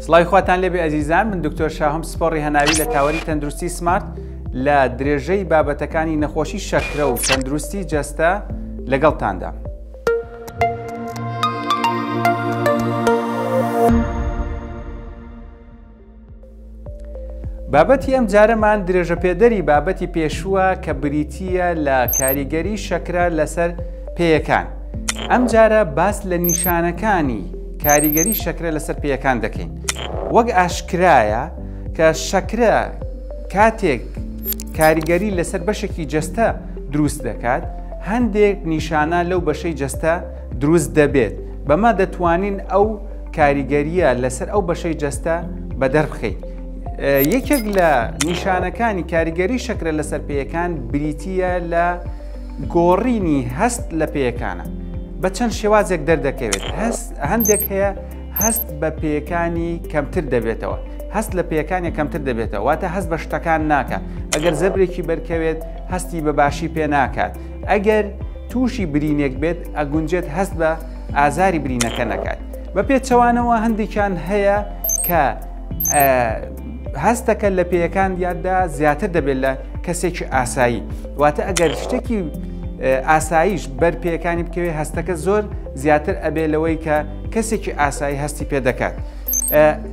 سڵاوی خواتان لێبێ ئەزیزان، من دکتۆر شاهۆم سپۆڕی هەناوی لە تاوەری تەندروستی سمارت لە درێژەی بابەتەکانی نەخۆشی شەکرە و تەندروستی جەستە لەگەڵتاندا. بابەتی ئەم جارەمان درێژە پێدەری بابەتی پێشووە کە بریتیە لە کاریگەری شەکرە لەسەر پێیەکان. ئەم جارە باس لە نیشانەکانی کاریگەری شەکرە لەسەر پێیەکان دەکەین. وەک ئاشکرایە کە شەکرە کاتێک کاریگەری لەسەر بەشێکی جەستە دروست دەکات، هەندێک نیشانە لەو بەشەی جەستە دروست دەبێت. بەمە دەتوانین ئەو کاریگەریە لەسەر ئەو بەشەی جەستە بەدەربخەین. یەکێک لە نیشانەکانی کاریگەری شەکرە لەسەر پێیەکان بریتیە لە گۆڕینی هەست لە پێیەکانە. بە چەند شێوازێک دەردەکەوێت. هەندێک هەیە هەست بە پێیەکانی کەمتر دەبێتەوە. هەست لە پێیەکانی کەمتر دەبێتەوە، واتە هەست بە شتەکان ناکات. ئەگەر زەبرێکی بەرکەوێت هەستی بە باشی پێ ناکات. ئەگەر تووشی برینێک بێت ئەگونجێت هەست بە ئازاری برینەکە نەکات. بە پێچەوانەوە هەندێکیان هەیە کە هەستەکە لە پێیەکان یاددا زیاتر دەبێت لە کەسێکی ئاسایی. واتە ئەگەر شتێکی ئاساییش بەر پێیەکانی بکەوێت هەستەکە زۆر زیاتر ئەبێ لەوەی کە کەسێکی ئاسایی هەستی پێ دەکات.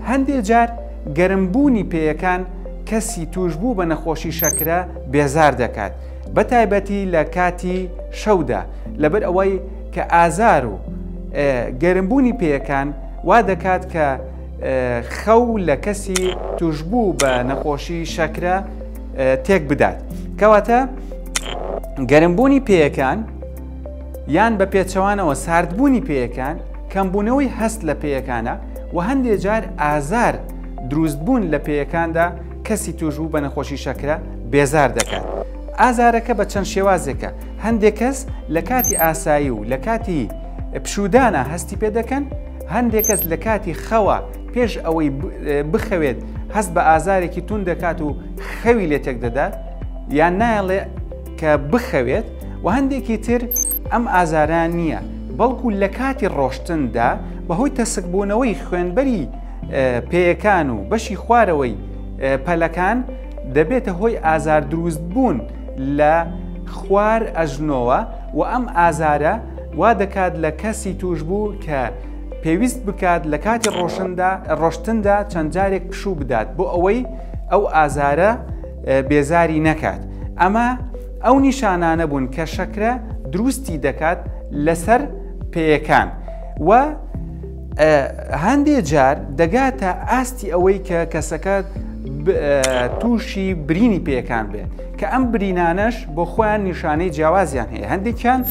هەندێک جار گەرمبوونی پێیەکان کەسی توشبوو بە نەخۆشی شەکرە بێزار دەکات، بە تایبەتی لە کاتی شەودا، لەبەر ئەوەی کە ئازار و گەرمبوونی پێیەکان وا دەکات کە خەو لە کەسی توشبوو بە نەخۆشی شەکرە تێک بدات. کەواتە گەرمبوونی پێیەکان یان بە پێچەوانەوە ساردبوونی پێیەکان کەمبوونەوەی هەست لە پێیەکانە و هەندێک جار ئازار دروستبوون لە پێیەکاندا کەسی توشبوو بە نەخۆشی شەکرە بێزار دەکات. ئازارەکە بە چەند شێوازێکە. هەندێک کەس لە کاتی ئاسایی و لە کاتی پشودانە هەستی پێ دەکەن، هەندێک کەس لە کاتی خەوە پێش ئەوەی بخەوێت هەست بە ئازارێکی تون دەکات و خەوی لێ تێک دەدات، یان نایڵێ کە بخەوێت. و هەندێکی تر ئەم ئازاران نییە، بەڵکو لە کاتی ڕۆشتندا بەهۆی تەسکبوونەوەی خوێنبەری پێیەکان و بەشی خوارەوەی پەلەکان دەبێتە هۆی ئازار دروست بوون لە خوار ئەژنۆوە و ئەم ئازارە وا دەکات لە کەسی توشبوو کە پێویست بکات لە کاتی ڕۆشتندا چەند جارێک پشوو بدات بۆ ئەوەی ئەو ئازارە بێزاری نەکات. ئەمە ئەو نیشانانە بوون کە شەکرە دروستی دەکات لەسەر پێیەکان و هەندێک جار دەگاتە ئاستی ئەوەی کە کەسەکە تووشی برینی پێیەکان بێت، کە ئەم برینانەش بۆ خۆیان نیشانەی جیاوازیان هەیە. هەندێکیان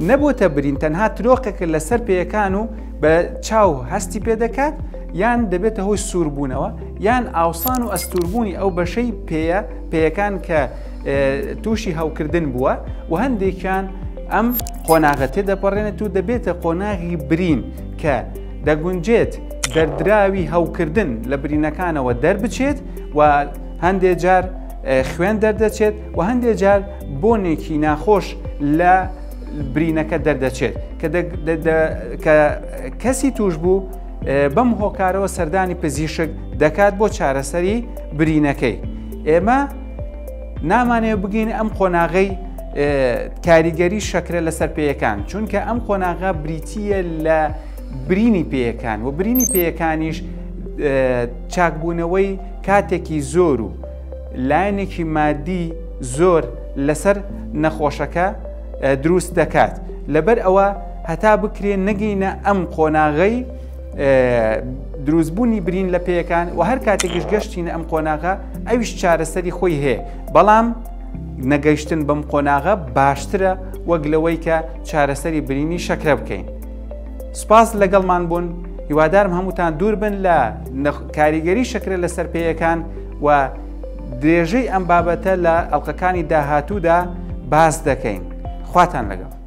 نەبووتە برین، تەنها ترۆقێکە لەسەر پێیەکان و بە چاو هەستی پێ دەکات، یان دەبێتە هۆی سووربوونەوە، یان ئاوسان و ئەستوربوونی ئەو بەشەی پێیەکان کە تووشی هەوکردن بووە و هەندێکیان ئەم قۆناغە تێدەپەڕێنێت و دەبێتە قۆناغی برین کە دەگونجێت دەردراوی هەوکردن لە برینەکانەوە دەربچێت و هەندێک جار خوێن دەردەچێت و هەندێک جار بۆنێکی ناخۆش لە برینەکە دەردەچێت کە کەسی توش بوو بەم هۆکارەوە سەردانی پزیشک دەکات بۆ چارەسەری برینەکەی. ئێمە نامانەوێت بگین ئەم قۆناغەی کاریگەری شەکرە لەسەر پێیەکان، چونکە ئەم قۆناغە بریتیە لە برینی پێیەکان و برینی پێیەکانیش چاکبوونەوەی کاتێکی زۆر و لایەنێکی مادی زۆر لەسەر نەخۆشەکە دروست دەکات. لەبەر ئەوە هەتا بکرێن نەگەینە ئەم قۆناغەی دروستبوونی برین لە پێیەکان و هەر کاتێکیش گەشتینە ئەم قۆناغە ئەویش چارەسەری خۆی هەیە، بەڵام نەگەیشتن بەم قۆناغە باشترە وەک لەوەی کە چارەسەری برینی شەکرە بکەین. سوپاس لەگەڵمان بوون، هیوادارم هەمووتان دوور بن لە کاریگەری شەکرە لەسەر پێیەکان و درێژەی ئەم بابەتە لە ئەڵلقەکانی داهاتوودا باس دەکەین. خواتان لەگەڵ.